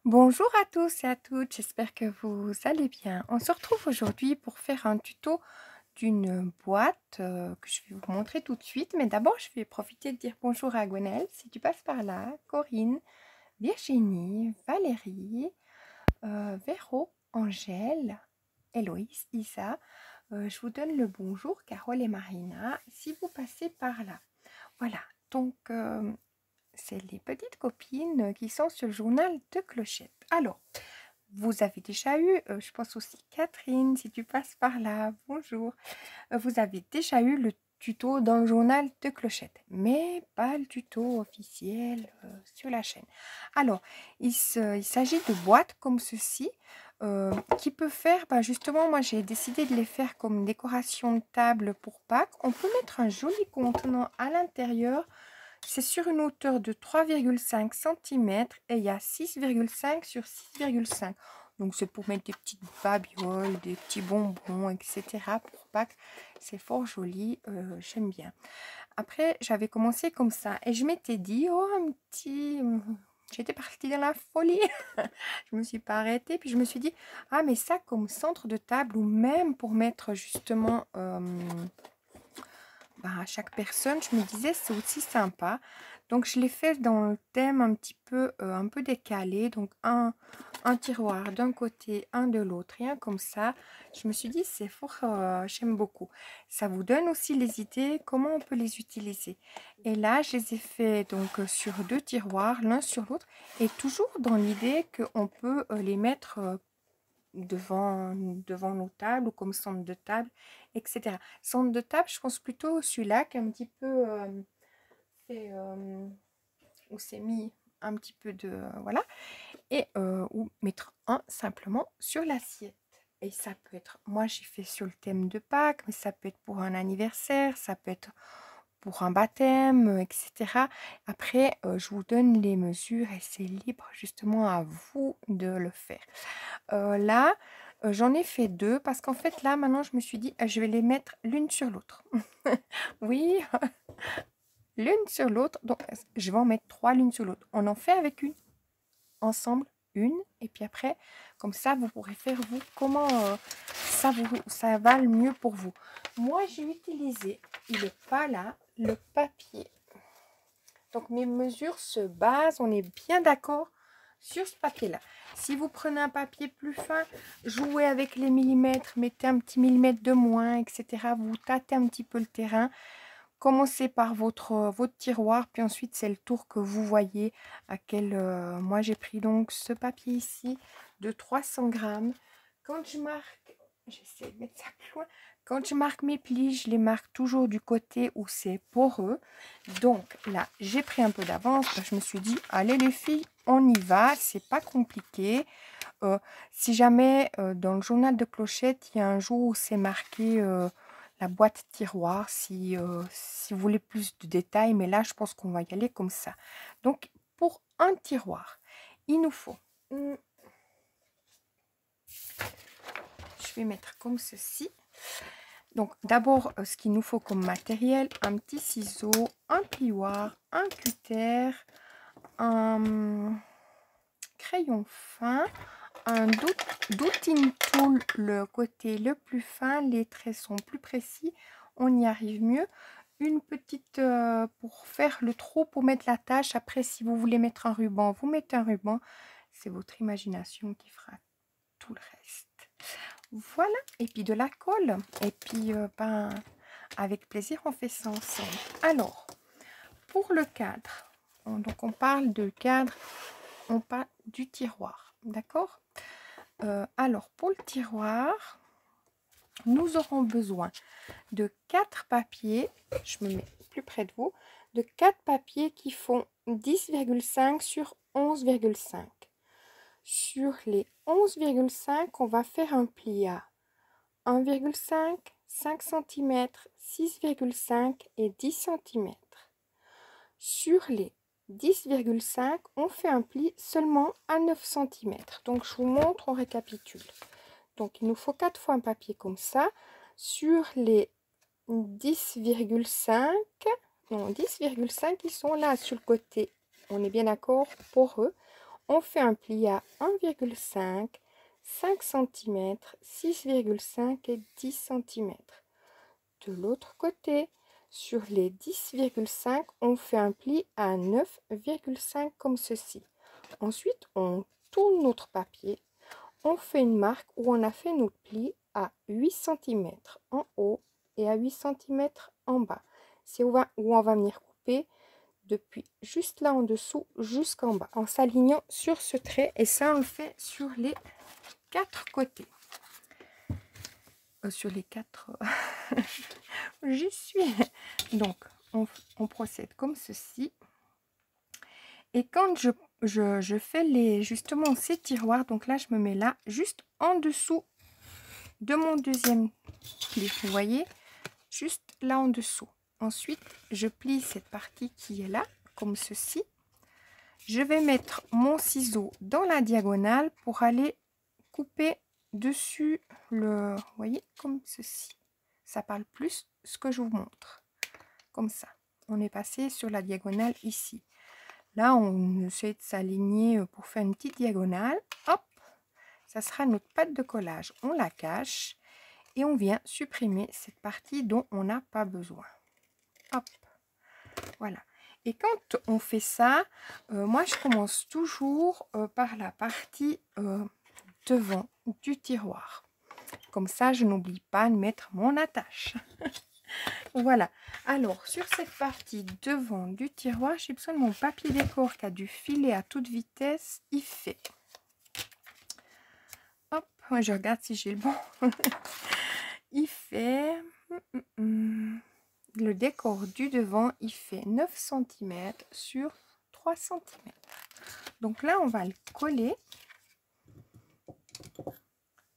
Bonjour à tous et à toutes, j'espère que vous allez bien. On se retrouve aujourd'hui pour faire un tuto d'une boîte que je vais vous montrer tout de suite. Mais d'abord, je vais profiter de dire bonjour à Gwenaëlle, si tu passes par là, Corinne, Virginie, Valérie, Véro, Angèle, Héloïse, Isa. Je vous donne le bonjour, Carole et Marina, si vous passez par là. Voilà, donc c'est les petites copines qui sont sur le journal de Clochette. Alors, vous avez déjà eu, je pense aussi Catherine, si tu passes par là, bonjour. Vous avez déjà eu le tuto dans le journal de Clochette, mais pas le tuto officiel sur la chaîne. Alors, il s'agit de boîtes comme ceci, qui peut faire, justement, moi j'ai décidé de les faire comme décoration de table pour Pâques. On peut mettre un joli contenant à l'intérieur. C'est sur une hauteur de 3,5 cm et il y a 6,5 sur 6,5. Donc c'est pour mettre des petites babioles, des petits bonbons, etc. Pour Pâques. C'est fort joli, j'aime bien. Après, j'avais commencé comme ça et je m'étais dit, oh, un petit... J'étais partie dans la folie. Je me suis pas arrêtée. Puis je me suis dit, ah, mais ça comme centre de table ou même pour mettre justement... à chaque personne, je me disais c'est aussi sympa. Donc je l'ai fait dans le thème un peu décalé. Donc un tiroir d'un côté, un de l'autre, rien comme ça. Je me suis dit c'est fort, j'aime beaucoup. Ça vous donne aussi les idées, comment on peut les utiliser. Et là, je les ai fait donc sur deux tiroirs, l'un sur l'autre. Et toujours dans l'idée qu'on peut les mettre devant nos tables ou comme centre de table, etc. Centre de table, je pense plutôt celui-là qui est un petit peu fait, où c'est mis un petit peu de voilà, et ou mettre un simplement sur l'assiette. Et ça peut être, moi j'ai fait sur le thème de Pâques, mais ça peut être pour un anniversaire, ça peut être pour un baptême, etc. Après, je vous donne les mesures et c'est libre justement à vous de le faire. Là, j'en ai fait deux parce qu'en fait, là, maintenant, je me suis dit, je vais les mettre l'une sur l'autre. Oui, l'une sur l'autre. Donc, je vais en mettre trois l'une sur l'autre. On en fait avec une, ensemble, une. Et puis après, comme ça, vous pourrez faire, vous, comment ça va le mieux pour vous. Moi, j'ai utilisé, il n'est pas là, le papier. Donc, mes mesures se basent, on est bien d'accord sur ce papier-là. Si vous prenez un papier plus fin, jouez avec les millimètres, mettez un petit millimètre de moins, etc. Vous tâtez un petit peu le terrain. Commencez par votre tiroir, puis ensuite c'est le tour que vous voyez à quel... moi j'ai pris donc ce papier ici de 300 grammes. Quand je marque, j'essaie de mettre ça plus loin. Quand je marque mes plis, je les marque toujours du côté où c'est poreux. Donc là, j'ai pris un peu d'avance. Je me suis dit, allez les filles, on y va, c'est pas compliqué. Si jamais dans le journal de Clochette, il y a un jour où c'est marqué la boîte tiroir, si vous voulez plus de détails, mais là, je pense qu'on va y aller comme ça. Donc, pour un tiroir, il nous faut... Je vais mettre comme ceci. Donc, d'abord, ce qu'il nous faut comme matériel, un petit ciseau, un plioir, un cutter, un crayon fin, un dotting tool, le côté le plus fin, les traits sont plus précis, on y arrive mieux. Une petite pour faire le trou, pour mettre la tâche. Après, si vous voulez mettre un ruban, vous mettez un ruban. C'est votre imagination qui fera tout le reste. Voilà, et puis de la colle. Et puis, avec plaisir, on fait ça ensemble. Alors, pour le cadre, donc on parle de cadre, on parle du tiroir, d'accord? Alors, pour le tiroir, nous aurons besoin de 4 papiers, je me mets plus près de vous, de 4 papiers qui font 10,5 sur 11,5. Sur les 11,5, on va faire un pli à 1,5, 5 cm, 6,5 et 10 cm. Sur les 10,5, on fait un pli seulement à 9 cm. Donc, je vous montre, on récapitule. Donc, il nous faut 4 fois un papier comme ça. Sur les 10,5, non, 10,5, ils sont là sur le côté. On est bien d'accord, poreux. on fait un pli à 1,5, 5 cm, 6,5 et 10 cm. De l'autre côté, sur les 10,5, on fait un pli à 9,5 comme ceci. Ensuite, on tourne notre papier. On fait une marque où on a fait notre pli à 8 cm en haut et à 8 cm en bas. C'est où on va venir couper depuis juste là en dessous jusqu'en bas en s'alignant sur ce trait, et ça on le fait sur les 4 côtés. Sur les 4 j'y suis. Donc on procède comme ceci, et quand je fais justement ces tiroirs, donc là je me mets là juste en dessous de mon deuxième pli, vous voyez, juste là en dessous. Ensuite je plie cette partie qui est là comme ceci. Je vais mettre mon ciseau dans la diagonale pour aller couper dessus le, vous voyez, comme ceci. Ça parle plus ce que je vous montre. Comme ça. On est passé sur la diagonale ici. Là, on essaie de s'aligner pour faire une petite diagonale. Hop, ça sera notre pâte de collage. On la cache et on vient supprimer cette partie dont on n'a pas besoin. Hop, voilà. Et quand on fait ça, moi je commence toujours par la partie devant du tiroir. Comme ça, je n'oublie pas de mettre mon attache. Voilà. Alors, sur cette partie devant du tiroir, j'ai besoin de mon papier décor qui a dû filer à toute vitesse. Il fait. Hop, je regarde si j'ai le bon. Il fait... Le décor du devant, il fait 9 cm sur 3 cm. Donc là, on va le coller.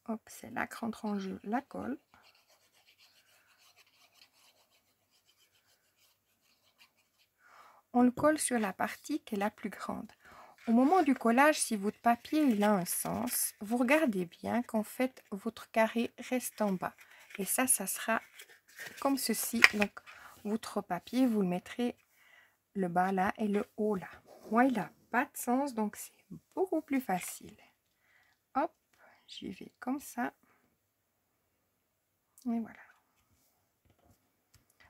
Hop, c'est là que rentre en jeu la colle. On le colle sur la partie qui est la plus grande. Au moment du collage, si votre papier il a un sens, vous regardez bien qu'en fait, votre carré reste en bas. Et ça sera comme ceci. Donc, votre papier, vous le mettrez le bas là et le haut là. Moi, il n'a pas de sens, donc c'est beaucoup plus facile. Hop, j'y vais comme ça. Et voilà.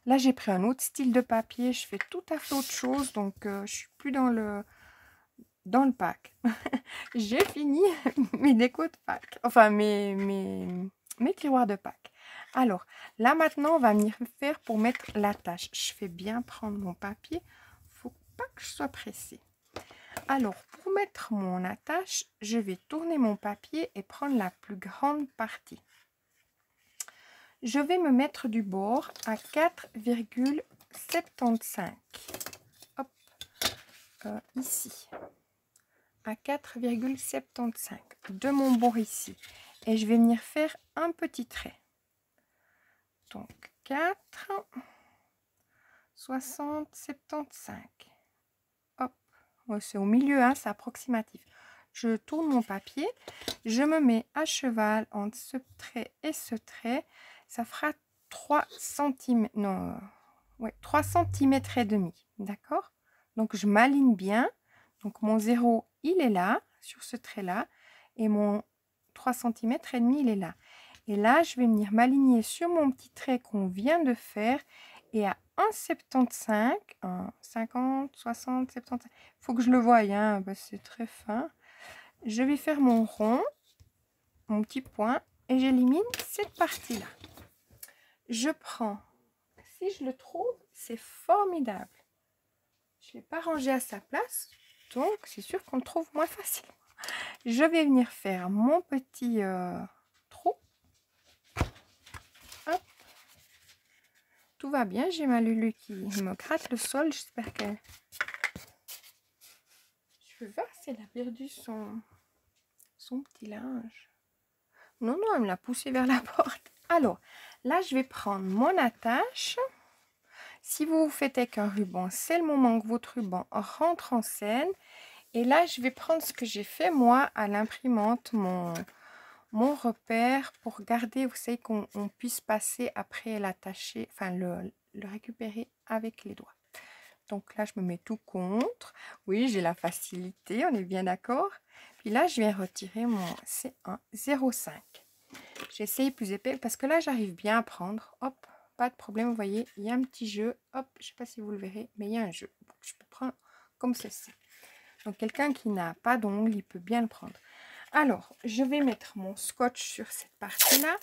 Là, j'ai pris un autre style de papier. Je fais tout à fait autre chose, donc je suis plus dans le pack. J'ai fini mes décos de Pâques, enfin mes tiroirs de Pâques. Alors là maintenant on va venir faire pour mettre l'attache. Je fais bien prendre mon papier, faut pas que je sois pressée. Alors pour mettre mon attache, je vais tourner mon papier et prendre la plus grande partie. Je vais me mettre du bord à 4,75. Hop, ici à 4,75 de mon bord ici, et je vais venir faire un petit trait. Donc 4, 60, 75. Hop, c'est au milieu, hein, c'est approximatif. Je tourne mon papier, je me mets à cheval entre ce trait et ce trait. Ça fera 3 cm, non, ouais, 3 cm et demi, d'accord? Donc je m'aligne bien. Donc mon 0, il est là, sur ce trait-là, et mon 3 cm et demi, il est là. Et là, je vais venir m'aligner sur mon petit trait qu'on vient de faire, et à 1,75, 50, 60, 75, il faut que je le voie, hein, parce que c'est très fin. Je vais faire mon rond, mon petit point, et j'élimine cette partie-là. Je prends, si je le trouve, c'est formidable. Je ne l'ai pas rangé à sa place. Donc, c'est sûr qu'on le trouve moins facile. Je vais venir faire mon petit trou. Hop. Tout va bien. J'ai ma Lulu qui me gratte le sol. J'espère qu'elle... Je veux voir si elle a perdu son petit linge. Non, non, elle me l'a poussé vers la porte. Alors, là, je vais prendre mon attache. Si vous faites avec un ruban, c'est le moment que votre ruban rentre en scène. Et là, je vais prendre ce que j'ai fait, moi, à l'imprimante, mon repère, pour garder, vous savez, qu'on puisse passer après l'attacher, enfin, le récupérer avec les doigts. Donc là, je me mets tout contre. Oui, j'ai la facilité, on est bien d'accord. Puis là, je viens retirer mon C1 0,5. J'essaye plus épais parce que là, j'arrive bien à prendre. Hop, pas de problème. Vous voyez, il y a un petit jeu. Hop, je ne sais pas si vous le verrez, mais il y a un jeu. Donc, je peux prendre comme ceci. Donc, quelqu'un qui n'a pas d'ongles, il peut bien le prendre. Alors, je vais mettre mon scotch sur cette partie-là.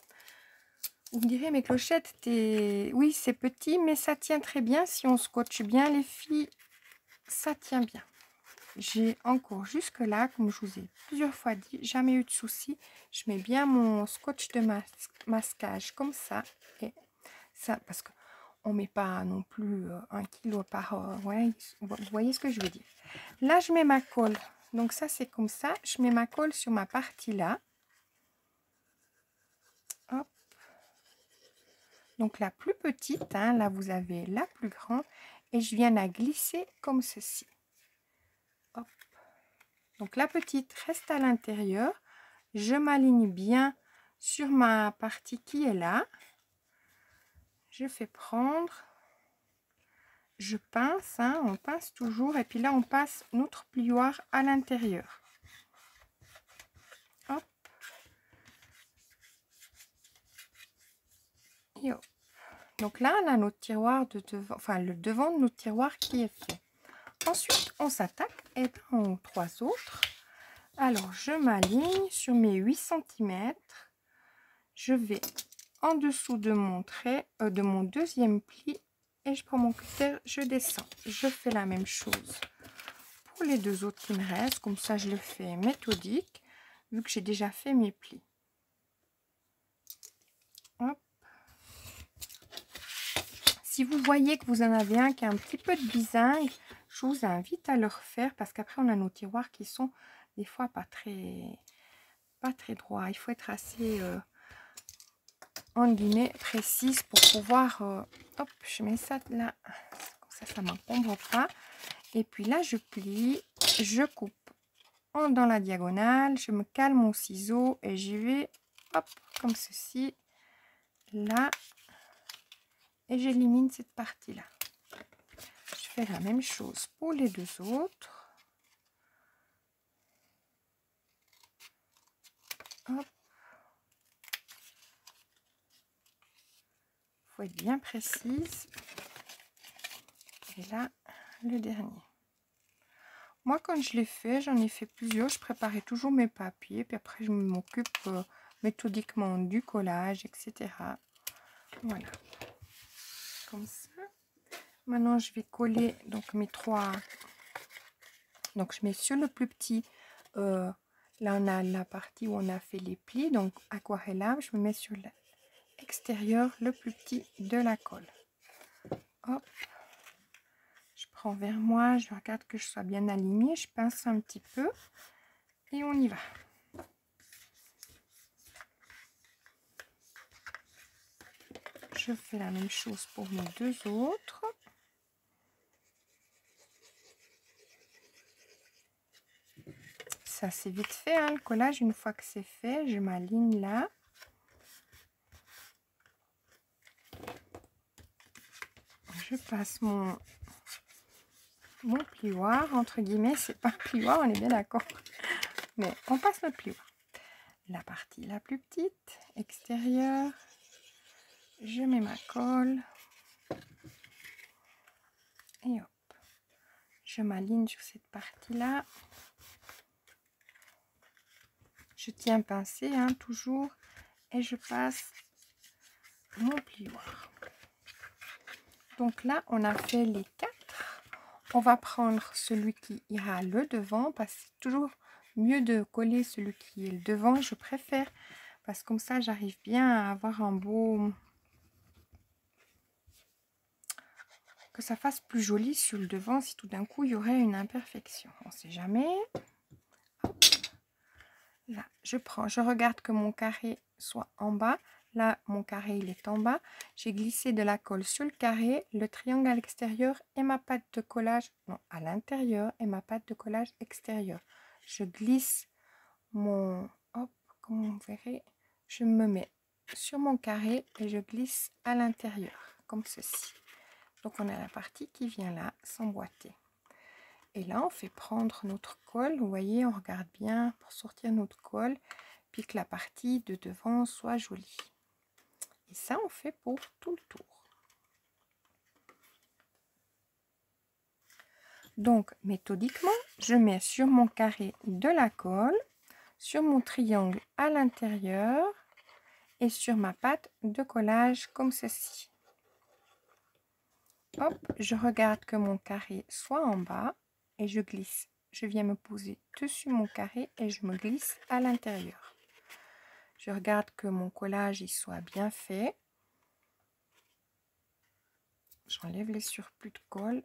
Vous me direz, mes clochettes, oui, c'est petit, mais ça tient très bien. Si on scotche bien, les filles, ça tient bien. J'ai encore jusque-là, comme je vous ai plusieurs fois dit, jamais eu de soucis. Je mets bien mon scotch de masquage comme ça. Et ça, parce qu'on ne met pas non plus 1 kilo par... ouais, vous voyez ce que je veux dire. Là, je mets ma colle. Donc ça, c'est comme ça. Je mets ma colle sur ma partie là. Hop. Donc la plus petite, hein, là, vous avez la plus grande. Et je viens la glisser comme ceci. Hop. Donc la petite reste à l'intérieur. Je m'aligne bien sur ma partie qui est là. Je fais prendre. Je pince, hein, on pince toujours. Et puis là, on passe notre plioir à l'intérieur. Hop. Et hop. Donc là, on a notre tiroir de devant, enfin le devant de notre tiroir qui est fait. Ensuite, on s'attaque aux 3 autres. Alors, je m'aligne sur mes 8 cm. Je vais en dessous de mon trait, de mon deuxième pli, et je prends mon cutter, je descends. Je fais la même chose pour les 2 autres qui me restent. Comme ça, je le fais méthodique, vu que j'ai déjà fait mes plis. Hop. Si vous voyez que vous en avez un qui a un petit peu de bisingue, je vous invite à le refaire parce qu'après, on a nos tiroirs qui sont des fois pas très droits. Il faut être assez, en guillemets, précise pour pouvoir... hop, je mets ça là. Comme ça ne m'encombre pas. Et puis là, je plie, je coupe dans la diagonale. Je me cale mon ciseau et j'y vais, hop, comme ceci. Là. Et j'élimine cette partie-là. Je fais la même chose pour les 2 autres. Hop. Il faut être bien précise. Et là, le dernier. Moi, quand je l'ai fait, j'en ai fait plusieurs. Je préparais toujours mes papiers. Puis après, je m'occupe méthodiquement du collage, etc. Voilà. Comme ça. Maintenant, je vais coller donc mes 3. Donc, je mets sur le plus petit. Là, on a la partie où on a fait les plis. Donc, aquarellable. Je me mets sur l'extérieur, le plus petit de la colle. Hop. Je prends vers moi. Je regarde que je sois bien alignée. Je pince un petit peu. Et on y va. Je fais la même chose pour mes 2 autres. Ça, c'est vite fait, hein, le collage. Une fois que c'est fait, je m'aligne là. Je passe mon plioir. Entre guillemets, c'est pas un plioir, on est bien d'accord. Mais on passe notre plioir. La partie la plus petite, extérieure. Je mets ma colle. Et hop. Je m'aligne sur cette partie-là. Je tiens pincé, hein, toujours. Et je passe mon plioir. Donc là, on a fait les 4. On va prendre celui qui ira le devant, parce que c'est toujours mieux de coller celui qui est le devant. Je préfère, parce que comme ça, j'arrive bien à avoir un beau... que ça fasse plus joli sur le devant si tout d'un coup, il y aurait une imperfection. On ne sait jamais. Hop. Là, je prends, je regarde que mon carré soit en bas. Là, mon carré, il est en bas. J'ai glissé de la colle sur le carré, le triangle à l'extérieur et ma pâte de collage, non, à l'intérieur et ma pâte de collage extérieure. Je glisse mon, hop, comme vous verrez, je me mets sur mon carré et je glisse à l'intérieur, comme ceci. Donc, on a la partie qui vient là, s'emboîter. Et là, on fait prendre notre colle. Vous voyez, on regarde bien pour sortir notre colle, puis que la partie de devant soit jolie. Et ça, on fait pour tout le tour. Donc, méthodiquement, je mets sur mon carré de la colle, sur mon triangle à l'intérieur et sur ma pâte de collage comme ceci. Hop, je regarde que mon carré soit en bas et je glisse. Je viens me poser dessus mon carré et je me glisse à l'intérieur. Je regarde que mon collage il soit bien fait. J'enlève les surplus de colle.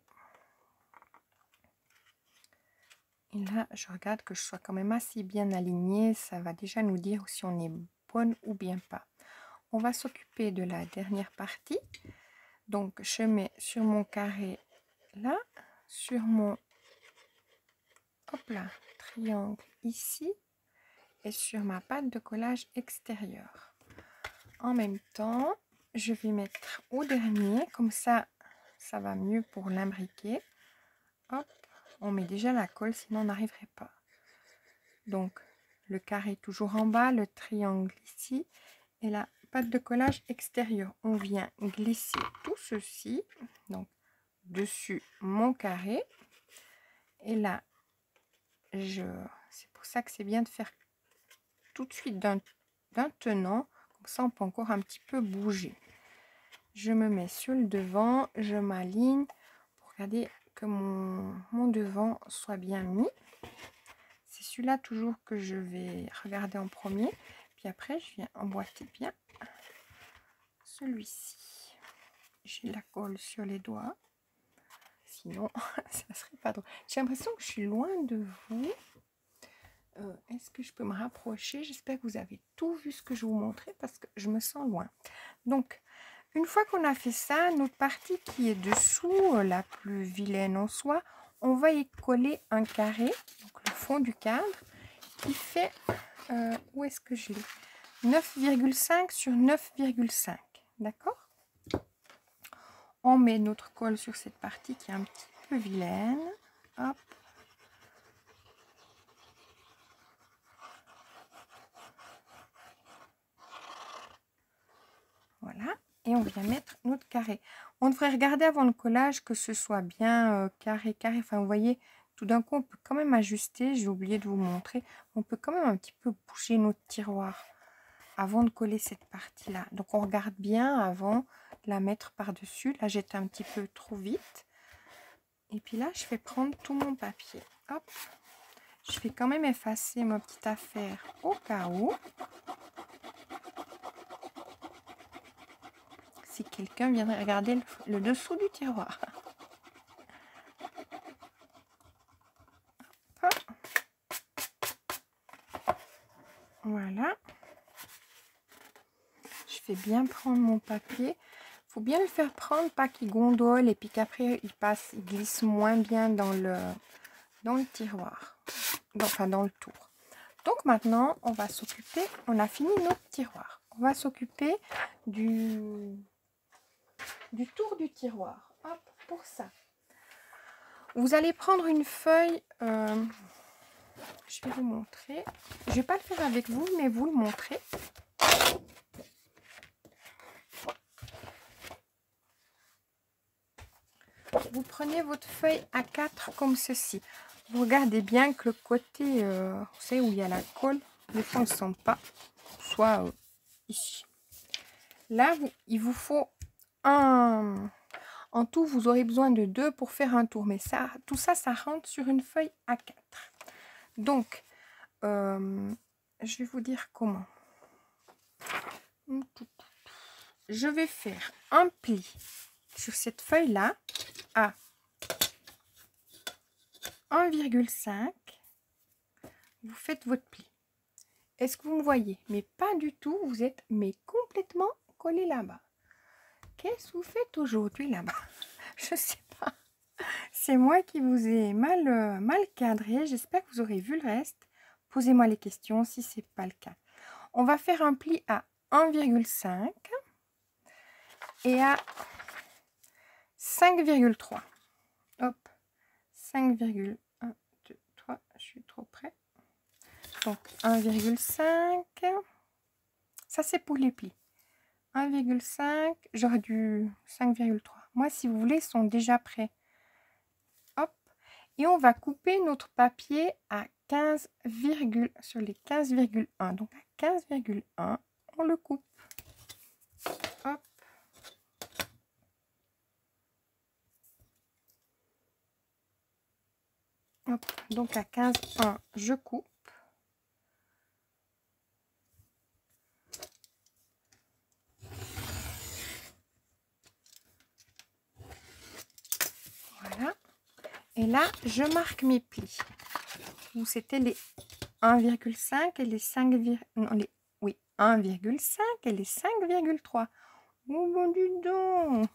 Et là, je regarde que je sois quand même assez bien alignée. Ça va déjà nous dire si on est bonne ou bien pas. On va s'occuper de la dernière partie. Donc, je mets sur mon carré là, sur mon triangle ici et sur ma pâte de collage extérieure. En même temps, je vais mettre au dernier, comme ça, ça va mieux pour l'imbriquer. Hop, on met déjà la colle, sinon on n'arriverait pas. Donc, le carré toujours en bas, le triangle ici et la pâte de collage extérieure. On vient glisser tout ceci, donc dessus mon carré. Et là, c'est pour ça que c'est bien de faire tout de suite d'un tenant, comme ça on peut encore un petit peu bouger. Je me mets sur le devant, je m'aligne pour regarder que mon devant soit bien mis. C'est celui-là toujours que je vais regarder en premier, puis après je viens emboîter bien celui-ci. J'ai la colle sur les doigts, sinon ça serait pas drôle. J'ai l'impression que je suis loin de vous. Est-ce que je peux me rapprocher? J'espère que vous avez tout vu ce que je vous montrais parce que je me sens loin. Donc, une fois qu'on a fait ça, notre partie qui est dessous, la plus vilaine en soi, on va y coller un carré, donc le fond du cadre, qui fait, où est-ce que je l'ai? 9,5 sur 9,5, d'accord? On met notre colle sur cette partie qui est un petit peu vilaine, hop. Voilà, et on vient mettre notre carré. On devrait regarder avant le collage que ce soit bien carré. Enfin, vous voyez, tout d'un coup, on peut quand même ajuster. J'ai oublié de vous montrer. On peut quand même un petit peu bouger notre tiroir avant de coller cette partie-là. Donc, on regarde bien avant de la mettre par-dessus. Là, j'étais un petit peu trop vite. Et puis là, je vais prendre tout mon papier. Hop. Je vais quand même effacer ma petite affaire au cas où. Si quelqu'un viendrait regarder le dessous du tiroir. Voilà. Je fais bien prendre mon papier. Il faut bien le faire prendre, pas qu'il gondole et puis qu'après il glisse moins bien dans le tiroir. Enfin, dans le tour. Donc maintenant, on va s'occuper, on a fini notre tiroir. On va s'occuper du tour du tiroir. Hop, pour ça. Vous allez prendre une feuille, je vais vous montrer. Je ne vais pas le faire avec vous, mais vous le montrer. Vous prenez votre feuille A4 comme ceci. Vous regardez bien que le côté, vous savez où il y a la colle, des fois on ne sent pas, soit ici. Là, il vous faut un... En tout, vous aurez besoin de 2 pour faire un tour. Mais ça, tout ça, ça rentre sur une feuille A4. Donc, je vais vous dire comment. Je vais faire un pli sur cette feuille-là à 1,5. Vous faites votre pli. Est-ce que vous me voyez? Mais pas du tout. Vous êtes complètement collé là-bas. Qu'est-ce que vous faites aujourd'hui là-bas? Je ne sais pas. C'est moi qui vous ai mal cadré. J'espère que vous aurez vu le reste. Posez-moi les questions si ce n'est pas le cas. On va faire un pli à 1,5 et à 5,3. Hop, 5,1, 2, 3, je suis trop près. Donc 1,5. Ça, c'est pour les plis. 1,5. J'aurais dû 5,3. Moi, si vous voulez, ils sont déjà prêts. Hop. Et on va couper notre papier à 15, sur les 15,1. Donc à 15,1, on le coupe. Hop. Hop. Donc à 15,1, je coupe. Voilà. Et là, je marque mes plis. Où c'était les 1,5 et les 5, non, oui, 1,5 et les 5,3. Oh bon, dis donc,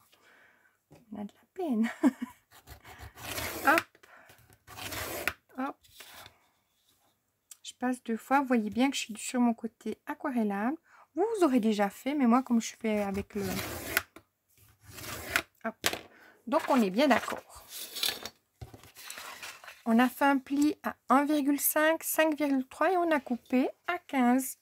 on a de la peine. Hop, hop. Je passe 2 fois. Vous voyez bien que je suis sur mon côté aquarellable. Vous aurez déjà fait, mais moi, comme je fais avec le... Hop. Donc, on est bien d'accord. On a fait un pli à 1,5, 5,3 et on a coupé à 15.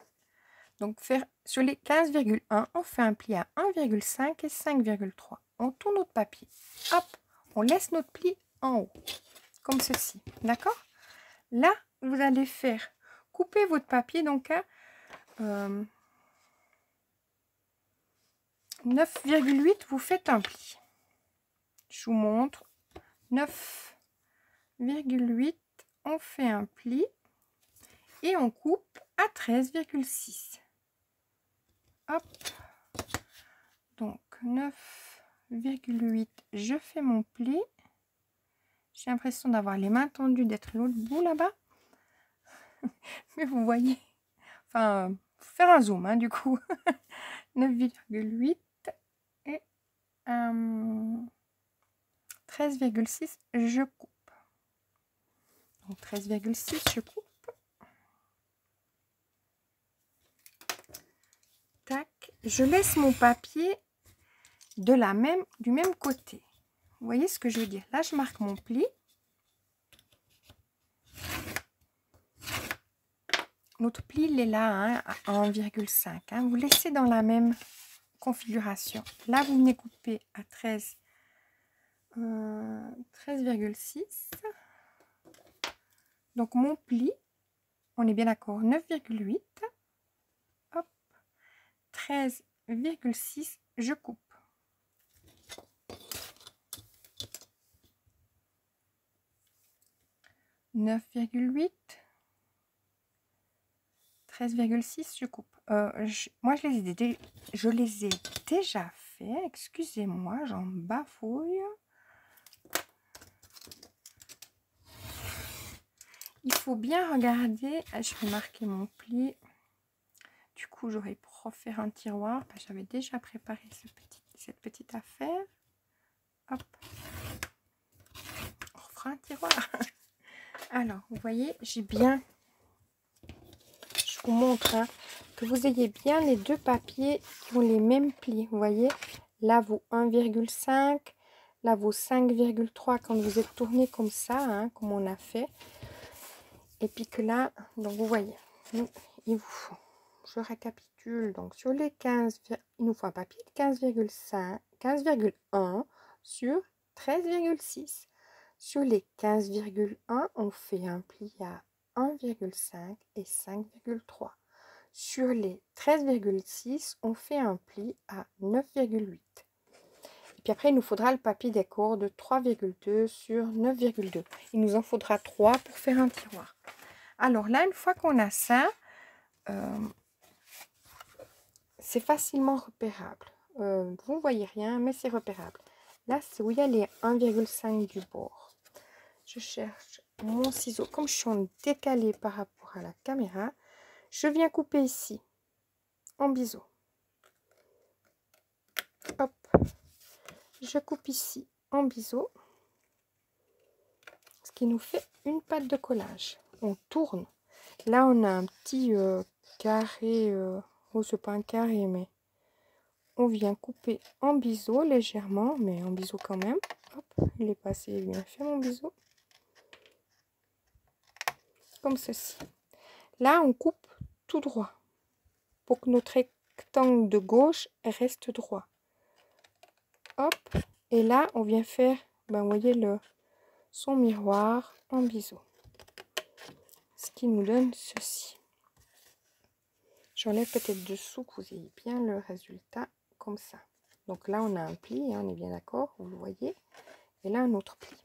Donc, sur les 15,1, on fait un pli à 1,5 et 5,3. On tourne notre papier. Hop, on laisse notre pli en haut, comme ceci. D'accord? Là, vous allez faire couper votre papier donc à 9,8. Vous faites un pli. Je vous montre. 9,8. On fait un pli et on coupe à 13,6. Hop. Donc 9,8, je fais mon pli. J'ai l'impression d'avoir les mains tendues, d'être l'autre bout là-bas. Mais vous voyez, enfin, faut faire un zoom, hein, du coup. 9,8 et 13,6, je coupe. Donc 13,6, je coupe. Tac, je laisse mon papier du même côté. Vous voyez ce que je veux dire? Là, je marque mon pli. Notre pli, il est là, hein, à 1,5. Hein. Vous laissez dans la même configuration. Là, vous venez couper à 13,6. Donc, mon pli, on est bien d'accord, 9,8. Hop, 13,6, je coupe. « 9,8 » 13,6, je coupe. Moi, je les ai déjà fait. Excusez-moi, j'en bafouille. Il faut bien regarder. Je vais marquer mon pli. Du coup, j'aurais pour faire un tiroir. J'avais déjà préparé cette petite affaire. Hop. On refera un tiroir. Alors, vous voyez, j'ai bien... Je vous montre, hein, que vous ayez bien les deux papiers qui ont les mêmes plis. Vous voyez, là vaut 1,5, là vaut 5,3 quand vous êtes tourné comme ça, hein, comme on a fait. Et puis que là, donc vous voyez, il vous faut, je récapitule, donc sur les 15, il nous faut un papier de 15,5, 15,1 sur 13,6. Sur les 15,1, on fait un pli à 1,5 et 5,3. Sur les 13,6, on fait un pli à 9,8. Et puis après, il nous faudra le papier décor de 3,2 sur 9,2. Il nous en faudra 3 pour faire un tiroir. Alors là, une fois qu'on a ça, c'est facilement repérable. Vous ne voyez rien, mais c'est repérable. Là, c'est où il y a les 1,5 du bord. Je cherche mon ciseau. Comme je suis en décalé par rapport à la caméra, je viens couper ici, en biseau. Hop. Je coupe ici, en biseau. Ce qui nous fait une patte de collage. On tourne. Là, on a un petit carré. Oh, c'est pas un carré, mais on vient couper en biseau légèrement, mais en biseau quand même. Hop, il est passé bien fait mon biseau. comme ceci. Là, on coupe tout droit pour que notre rectangle de gauche reste droit. Hop, et là, on vient faire, ben, vous voyez, son miroir en biseau. Ce qui nous donne ceci. J'enlève peut-être dessous que vous ayez bien le résultat comme ça. Donc là, on a un pli, hein, on est bien d'accord, vous le voyez. Et là, un autre pli.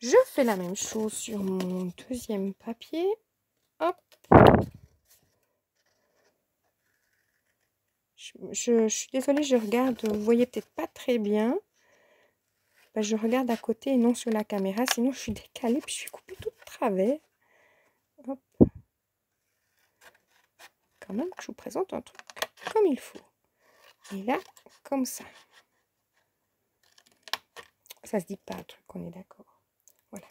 Je fais la même chose sur mon deuxième papier. Hop. Je suis désolée, je regarde, vous voyez peut-être pas très bien. Ben, je regarde à côté et non sur la caméra, sinon je suis décalée puis je suis coupée tout de travers. Hop. Quand même que je vous présente un truc comme il faut. Et là, comme ça. Ça se dit pas un truc, on est d'accord. Voilà.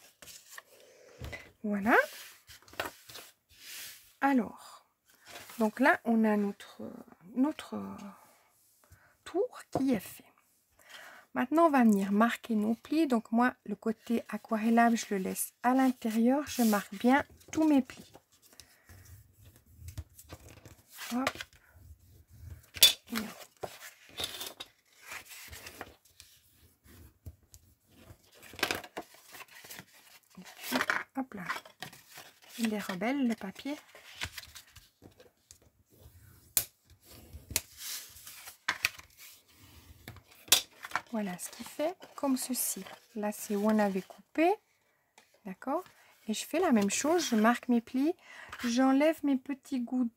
Voilà. Alors, donc là, on a notre tour qui est fait. Maintenant, on va venir marquer nos plis. Donc moi, le côté aquarellable, je le laisse à l'intérieur. Je marque bien tous mes plis. Hop. Et puis, hop là. Il est rebelle, le papier. Voilà ce qui fait comme ceci. Là, c'est où on avait coupé. D'accord? Et je fais la même chose. Je marque mes plis. J'enlève mes petits bouts.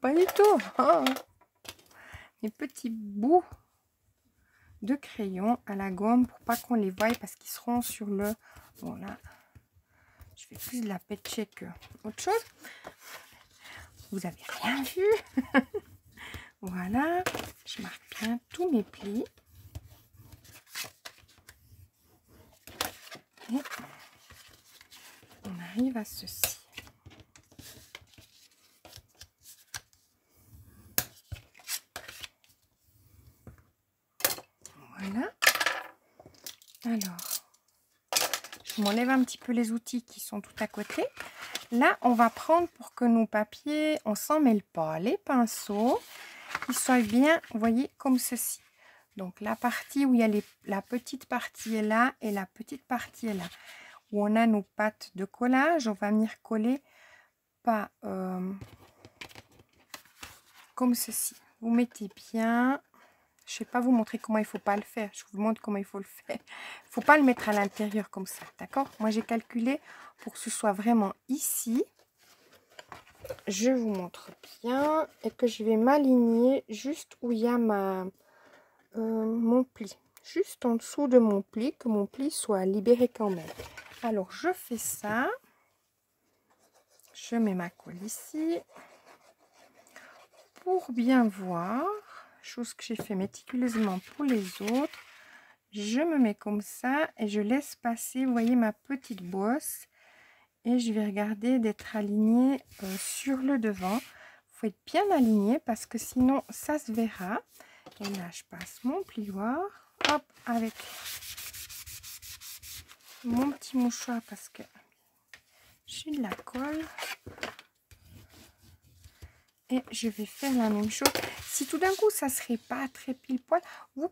Pas du tout. Oh. Mes petits bouts de crayon à la gomme pour pas qu'on les voie parce qu'ils seront sur le... Bon, là, je fais plus de la petche que autre chose. Vous avez rien vu. Voilà. Je marque bien tous mes plis. Et on arrive à ceci. Voilà. Alors, je m'enlève un petit peu les outils qui sont tout à côté. Là, on va prendre pour que nos papiers, on s'en mêle pas, les pinceaux, ils soient bien, vous voyez, comme ceci. Donc, la partie où il y a la petite partie est là et la petite partie est là. Où on a nos pattes de collage, on va venir coller pas comme ceci. Vous mettez bien. Je ne vais pas vous montrer comment il ne faut pas le faire. Je vous montre comment il faut le faire. Il ne faut pas le mettre à l'intérieur comme ça. D'accord? Moi, j'ai calculé pour que ce soit vraiment ici. Je vous montre bien. Et que je vais m'aligner juste où il y a mon pli. Juste en dessous de mon pli. Que mon pli soit libéré quand même. Alors, je fais ça. Je mets ma colle ici. Pour bien voir. Chose que j'ai fait méticuleusement pour les autres. Je me mets comme ça et je laisse passer, vous voyez, ma petite bosse. Et je vais regarder d'être alignée sur le devant. Il faut être bien aligné parce que sinon ça se verra. Et là, je passe mon plioir. Hop, avec mon petit mouchoir parce que j'ai de la colle. Et je vais faire la même chose. Si tout d'un coup, ça serait pas très pile poil, vous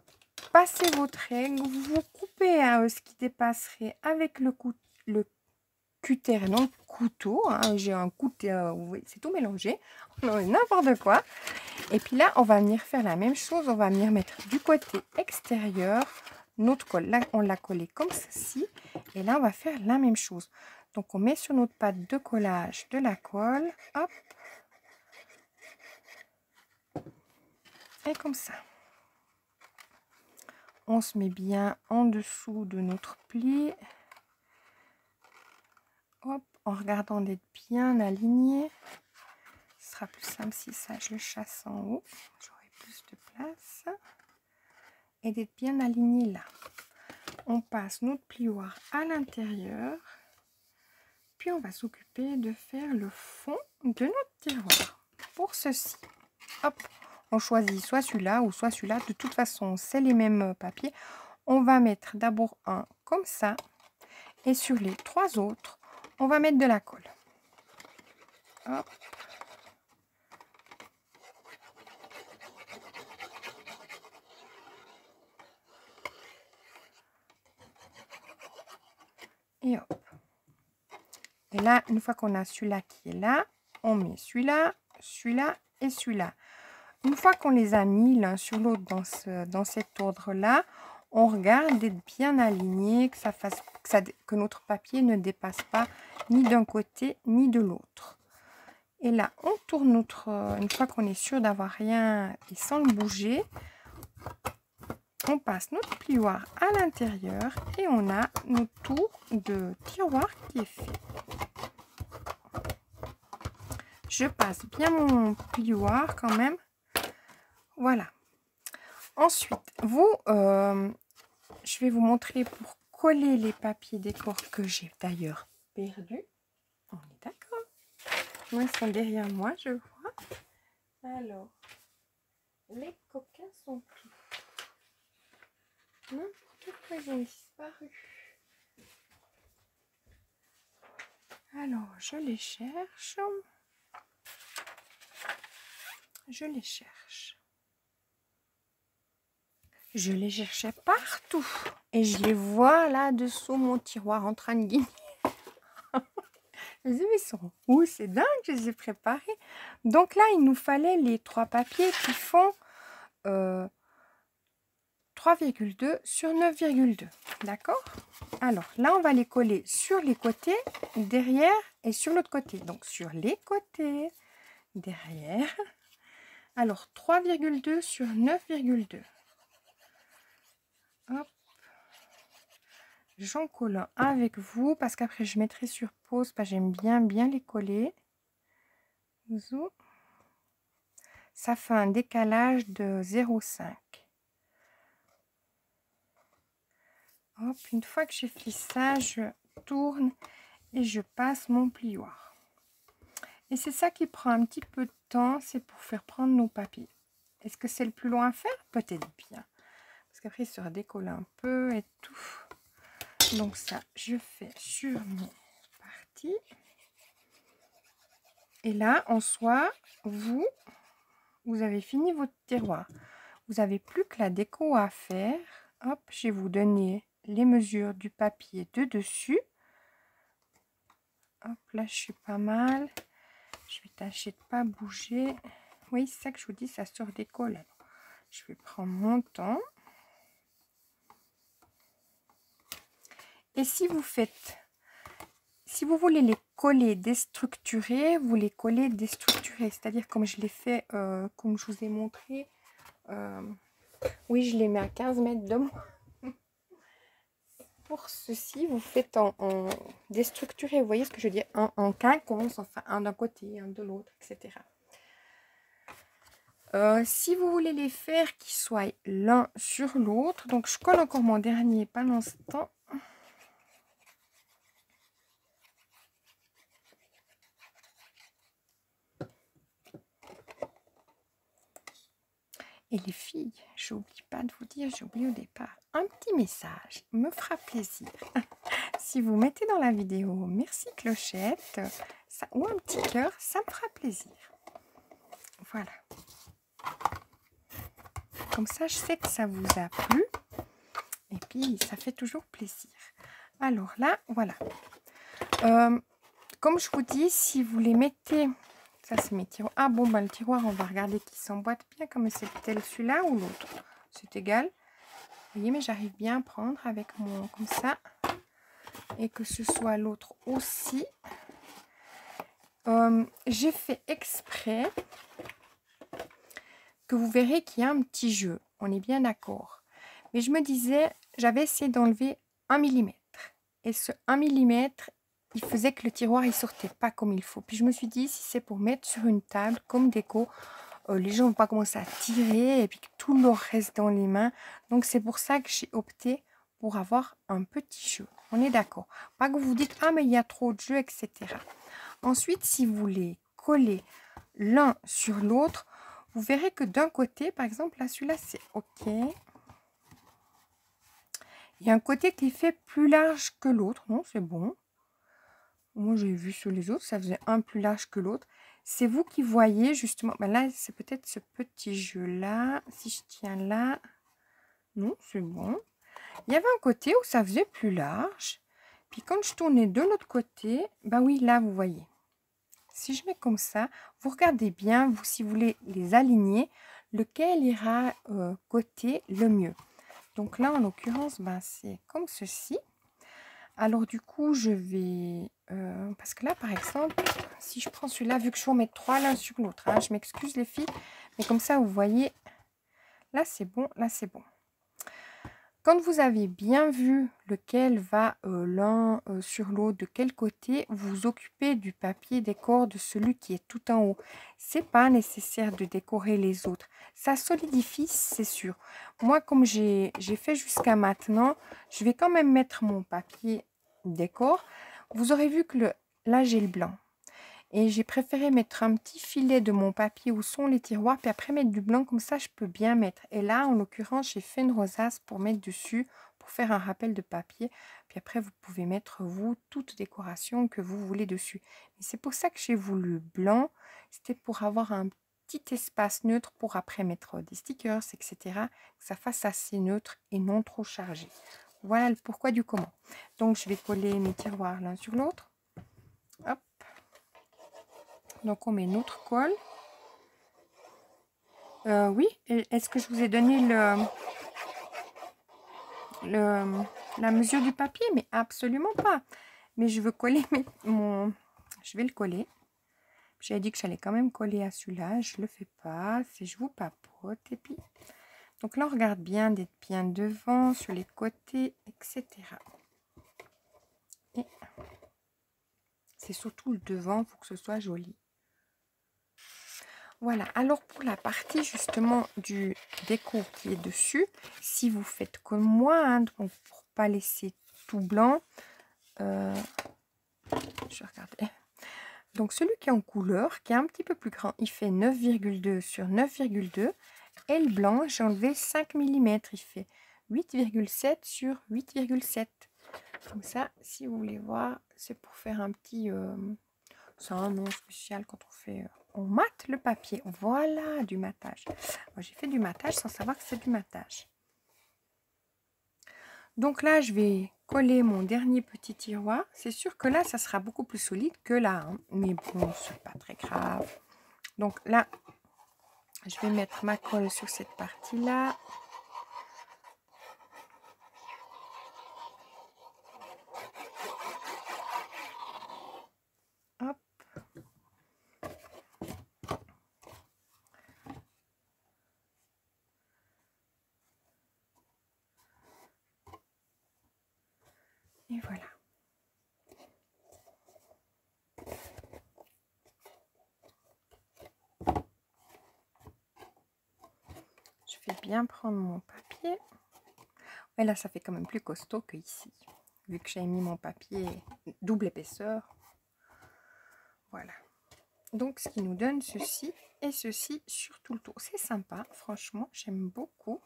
passez votre règle, vous coupez ce qui dépasserait avec le cutter, non couteau. Hein, j'ai un couteau, oui, c'est tout mélangé. N'importe quoi. Et puis là, on va venir faire la même chose. On va venir mettre du côté extérieur notre colle. Là, on l'a collé comme ceci. Et là, on va faire la même chose. Donc, on met sur notre pâte de collage de la colle. Hop. Et comme ça. On se met bien en dessous de notre pli. Hop, en regardant d'être bien aligné. Ce sera plus simple si ça, je le chasse en haut. J'aurai plus de place. Et d'être bien aligné là. On passe notre plioir à l'intérieur. Puis on va s'occuper de faire le fond de notre tiroir. Pour ceci, hop. On choisit soit celui-là ou soit celui-là. De toute façon, c'est les mêmes papiers. On va mettre d'abord un comme ça. Et sur les trois autres, on va mettre de la colle. Hop. Et hop. Et là, une fois qu'on a celui-là qui est là, on met celui-là, celui-là et celui-là. Une fois qu'on les a mis l'un sur l'autre dans cet ordre-là, on regarde d'être bien aligné, que notre papier ne dépasse pas ni d'un côté ni de l'autre. Et là, on tourne une fois qu'on est sûr d'avoir rien et sans le bouger, on passe notre plioir à l'intérieur et on a notre tour de tiroir qui est fait. Je passe bien mon plioir quand même. Voilà. Ensuite, je vais vous montrer pour coller les papiers décor que j'ai d'ailleurs perdus. On est d'accord. Ils sont derrière moi, je vois. Alors, les coquins sont pris. N'importe quoi, ils ont disparu. Alors, je les cherche. Je les cherche. Je les cherchais partout. Et je les vois là dessous mon tiroir en train de guigner. Je me dis, mais ils sont où? C'est dingue, je les ai préparés. Donc là, il nous fallait les 3 papiers qui font 3,2 sur 9,2. D'accord? Alors là, on va les coller sur les côtés, derrière et sur l'autre côté. Donc sur les côtés, derrière. Alors 3,2 sur 9,2. Hop. J'en colle un avec vous parce qu'après je mettrai sur pause parce que j'aime bien les coller. Zou. Ça fait un décalage de 0,5. Hop, une fois que j'ai fait ça, je tourne et je passe mon plioir. Et c'est ça qui prend un petit peu de temps, c'est pour faire prendre nos papiers. Est-ce que c'est le plus long à faire? Peut-être bien. Parce qu'après, il se redécolle un peu et tout. Donc ça, je fais sur mes parties. Et là, en soi, vous avez fini votre tiroir. Vous n'avez plus que la déco à faire. Hop, je vais vous donner les mesures du papier de dessus. Hop, là, je suis pas mal. Je vais tâcher de pas bouger. Oui, c'est ça que je vous dis, ça se redécolle. Je vais prendre mon temps. Et si vous voulez les coller déstructurés, vous les collez déstructurés. C'est-à-dire comme je l'ai fait, comme je vous ai montré. Oui, je les mets à 15 mètres de moi. Pour ceci, vous faites en déstructuré. Vous voyez ce que je veux dire? En quinconce, enfin un d'un côté, un de l'autre, etc. Si vous voulez les faire qu'ils soient l'un sur l'autre, donc je colle encore mon dernier pendant ce temps. Et les filles, j'oublie pas de vous dire, j'ai oublié au départ, un petit message me fera plaisir. Si vous mettez dans la vidéo merci clochette ça, ou un petit cœur, ça me fera plaisir. Voilà. Comme ça, je sais que ça vous a plu. Et puis, ça fait toujours plaisir. Alors là, voilà. Comme je vous dis, si vous les mettez... Ça, c'est mes tiroirs. Ah bon, bah, le tiroir, on va regarder qu'il s'emboîte bien. Comme c'était celui-là ou l'autre. C'est égal. Vous voyez, mais j'arrive bien à prendre avec mon... Comme ça. Et que ce soit l'autre aussi. J'ai fait exprès que vous verrez qu'il y a un petit jeu. On est bien d'accord. Mais je me disais, j'avais essayé d'enlever 1 mm. Et ce 1 mm, il faisait que le tiroir, il sortait pas comme il faut. Puis je me suis dit, si c'est pour mettre sur une table comme déco, les gens vont pas commencer à tirer et puis que tout leur reste dans les mains. Donc c'est pour ça que j'ai opté pour avoir un petit jeu. On est d'accord. Pas que vous vous dites, ah mais il y a trop de jeux, etc. Ensuite, si vous les collez l'un sur l'autre, vous verrez que d'un côté, par exemple, là, celui-là, c'est OK. Il y a un côté qui est fait plus large que l'autre. Non, c'est bon. Moi, j'ai vu sur les autres, ça faisait un plus large que l'autre. C'est vous qui voyez justement. Ben là, c'est peut-être ce petit jeu-là. Si je tiens là, non, c'est bon. Il y avait un côté où ça faisait plus large. Puis quand je tournais de l'autre côté, ben oui, là, vous voyez. Si je mets comme ça, vous regardez bien, vous, si vous voulez les aligner, lequel ira côté le mieux. Donc là, en l'occurrence, ben, c'est comme ceci. Alors du coup, je vais... parce que là, par exemple, si je prends celui-là, vu que je vais en mettre 3 l'un sur l'autre, hein, je m'excuse les filles, mais comme ça, vous voyez, là c'est bon, là c'est bon. Quand vous avez bien vu lequel va l'un sur l'autre, de quel côté, vous vous occupez du papier décor de celui qui est tout en haut. C'est pas nécessaire de décorer les autres. Ça solidifie, c'est sûr. Moi, comme j'ai fait jusqu'à maintenant, je vais quand même mettre mon papier décor. Vous aurez vu que là, j'ai le blanc. Et j'ai préféré mettre un petit filet de mon papier où sont les tiroirs, puis après mettre du blanc, comme ça je peux bien mettre. Et là, en l'occurrence, j'ai fait une rosace pour mettre dessus, pour faire un rappel de papier. Puis après, vous pouvez mettre, vous, toute décoration que vous voulez dessus. Et c'est pour ça que j'ai voulu blanc. C'était pour avoir un petit espace neutre pour après mettre des stickers, etc. Que ça fasse assez neutre et non trop chargé. Voilà le pourquoi du comment. Donc, je vais coller mes tiroirs l'un sur l'autre. Hop. Donc on met notre colle. Oui, est-ce que je vous ai donné la mesure du papier? Mais absolument pas. Mais je veux coller je vais le coller. J'avais dit que j'allais quand même coller à celui-là. Je le fais pas. Je vous papote. Et puis, donc là, on regarde bien d'être bien devant, sur les côtés, etc. Et c'est surtout le devant, il faut que ce soit joli. Voilà, alors pour la partie justement du déco qui est dessus, si vous faites comme moi, hein, donc pour pas laisser tout blanc, je vais regarder. Donc celui qui est en couleur, qui est un petit peu plus grand, il fait 9,2 sur 9,2. Et le blanc, j'ai enlevé 5 mm, il fait 8,7 sur 8,7. Comme ça, si vous voulez voir, c'est pour faire un petit... c'est un nom spécial quand on fait... on mate le papier. Voilà, du matage. Moi, j'ai fait du matage sans savoir que c'est du matage. Donc là, je vais coller mon dernier petit tiroir. C'est sûr que là, ça sera beaucoup plus solide que là. Hein. Mais bon, c'est pas très grave. Donc là, je vais mettre ma colle sur cette partie-là. Hop. Et voilà. Je vais bien prendre mon papier. Mais là, ça fait quand même plus costaud que ici. Vu que j'ai mis mon papier double épaisseur. Voilà. Donc, ce qui nous donne ceci et ceci sur tout le tour. C'est sympa, franchement, j'aime beaucoup.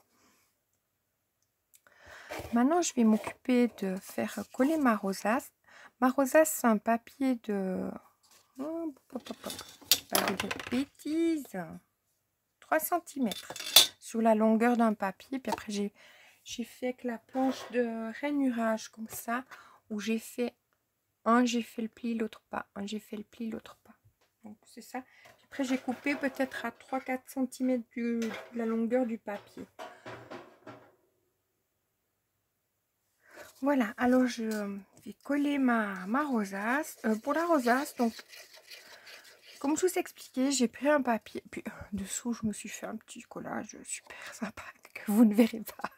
Maintenant, je vais m'occuper de faire coller ma rosace. Ma rosace, c'est un papier de... pas de bêtises. 3 cm sur la longueur d'un papier. Puis après, j'ai fait avec la planche de rainurage comme ça, où j'ai fait j'ai fait le pli, l'autre pas. J'ai fait le pli, l'autre pas. Donc, c'est ça. Après, j'ai coupé peut-être à 3-4 cm de la longueur du papier. Voilà, alors je vais coller ma rosace. Pour la rosace, donc, comme je vous ai expliqué, j'ai pris un papier. Puis dessous, je me suis fait un petit collage super sympa que vous ne verrez pas.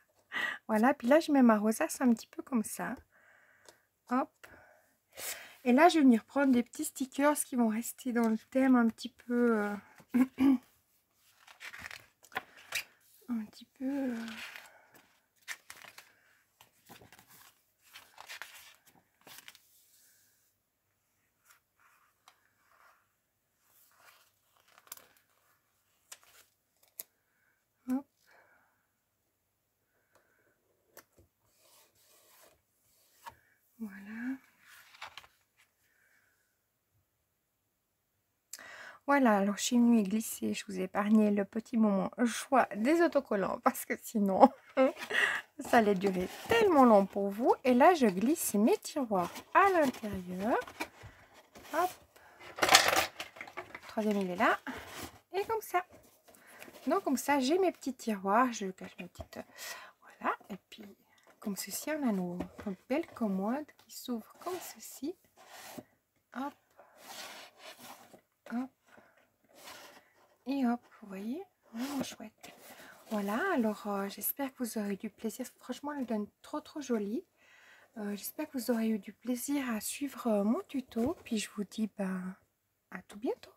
Voilà, puis là, je mets ma rosace un petit peu comme ça. Hop. Et là, je vais venir prendre des petits stickers qui vont rester dans le thème un petit peu... un petit peu... hop. Voilà. Voilà, alors je suis venue glisser, je vous ai épargné le petit moment choix des autocollants parce que sinon ça allait durer tellement long pour vous. Et là, je glisse mes tiroirs à l'intérieur. Hop, le troisième il est là. Et comme ça. Donc comme ça, j'ai mes petits tiroirs, je cache mes petites... Voilà, et puis comme ceci, on a nos belles commodes qui s'ouvrent comme ceci. Hop, hop, et hop, vous voyez, vraiment chouette. Voilà, alors j'espère que vous aurez eu du plaisir. Franchement, elle donne trop jolie. J'espère que vous aurez eu du plaisir à suivre mon tuto. Puis je vous dis à tout bientôt.